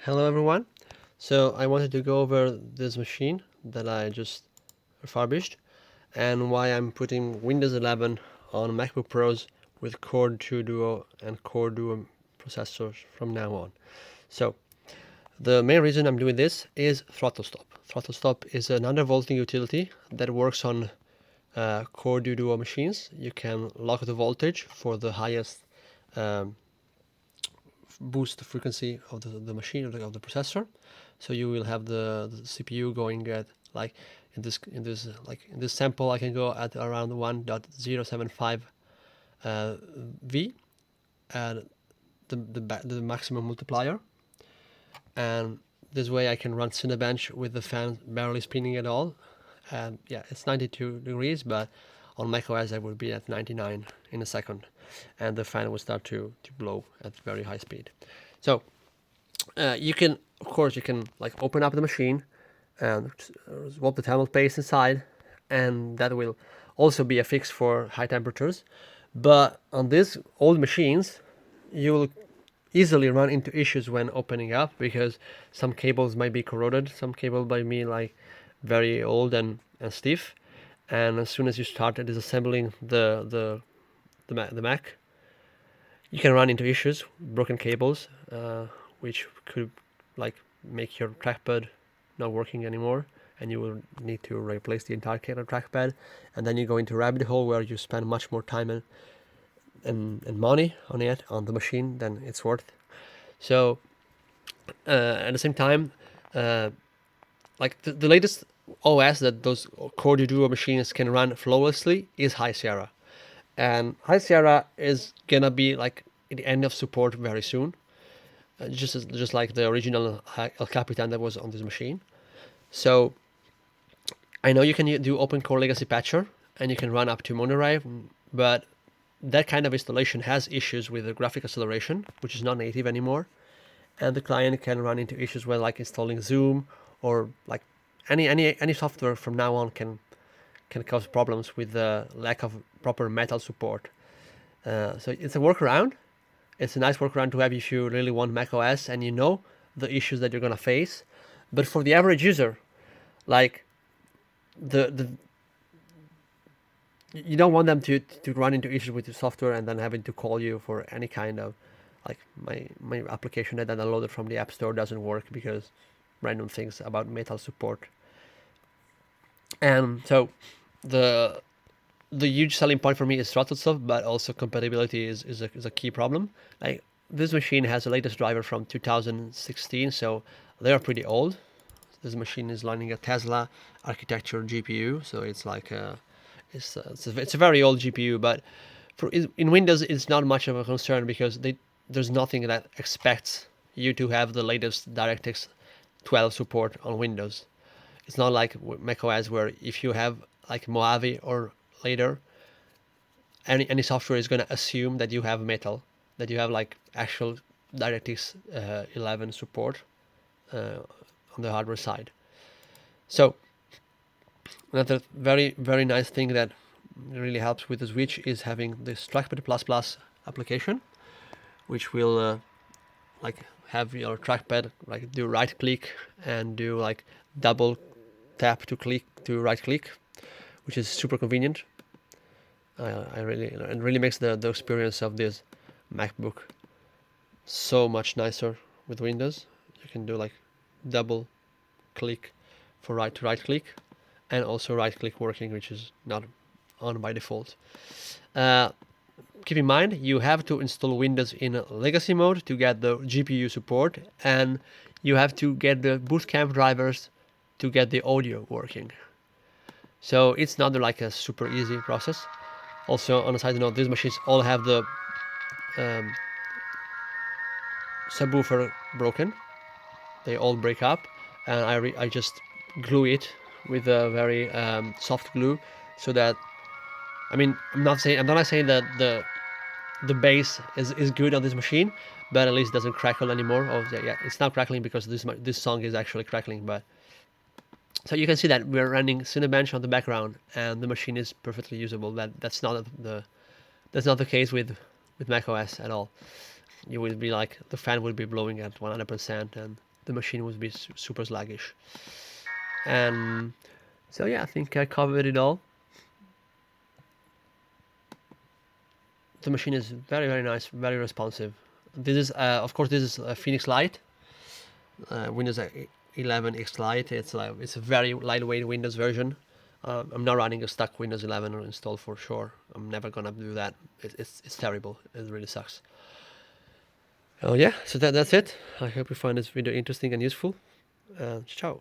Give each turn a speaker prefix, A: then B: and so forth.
A: Hello everyone. So I wanted to go over this machine that I just refurbished and why I'm putting Windows 11 on MacBook Pros with Core2Duo and Core2Duo processors from now on. So the main reason I'm doing this is Throttlestop. Throttlestop is an undervolting utility that works on Core2Duo machines. You can lock the voltage for the highest um, boost the frequency of the machine of the processor, so you will have the CPU going at like in this sample I can go at around 1.075 V at the maximum multiplier, and this way I can run Cinebench with the fan barely spinning at all. And yeah, it's 92 degrees, but on macOS I would be at 99 in a second, and the fan will start to blow at very high speed. So you can, of course, you can like open up the machine and swap the thermal paste inside, and that will also be a fix for high temperatures. But on these old machines, you will easily run into issues when opening up because some cables might be corroded, some cable might be like very old and stiff, and as soon as you start disassembling the Mac, you can run into issues, broken cables, which could like make your trackpad not working anymore, and you will need to replace the entire trackpad, and then you go into a rabbit hole where you spend much more time and money on it, on the machine, than it's worth. So at the same time, like the latest OS that those Core2Duo machines can run flawlessly is High Sierra, and High Sierra is gonna be like at the end of support very soon, just like the original El Capitan that was on this machine. So I know you can do Open Core Legacy Patcher and you can run up to Monterey, but that kind of installation has issues with the graphic acceleration, which is not native anymore, and the client can run into issues with like installing Zoom, or like any software from now on can cause problems with the lack of proper metal support. So it's a workaround. It's a nice workaround to have if you really want macOS and you know the issues that you're gonna face. But for the average user, like the you don't want them to run into issues with your software and then having to call you for any kind of like my application that I downloaded from the App Store doesn't work because random things about metal support. And so the huge selling point for me is Throttlestop, but also compatibility is a key problem. Like this machine has the latest driver from 2016, so they are pretty old. This machine is running a Tesla architecture GPU, so it's like it's a very old GPU. But in Windows, it's not much of a concern because there's nothing that expects you to have the latest DirectX 12 support on Windows. It's not like macOS where if you have like Mojave or later, any software is going to assume that you have metal, that you have like actual DirectX 11 support on the hardware side. So another very nice thing that really helps with the switch is having this Trackpad++ application, which will like have your trackpad like do right click and do like double tap to click to right click, which is super convenient. It really makes the experience of this MacBook so much nicer with Windows. You can do like double click for right click, and also right click working, which is not on by default. Keep in mind you have to install Windows in legacy mode to get the GPU support, and you have to get the bootcamp drivers to get the audio working. So it's not like a super easy process. Also, on a side note, these machines all have the um, subwoofer broken. They all break up, and I just glue it with a very soft glue, so that I mean I'm not saying that the bass is good on this machine, but at least it doesn't crackle anymore. Oh yeah, it's not crackling because this song is actually crackling, but. So you can see that we're running Cinebench on the background, and the machine is perfectly usable. That's not the case with macOS at all. You will be like the fan will be blowing at 100%, and the machine would be super sluggish. And so yeah, I think I covered it all. The machine is very, very nice, very responsive. This is, of course, this is a Phoenix Lite, Windows 11 X Lite. It's a very lightweight Windows version. I'm not running a stock Windows 11 installed for sure. I'm never gonna do that. It's terrible. It really sucks. Oh yeah, so that's it. I hope you find this video interesting and useful. Ciao.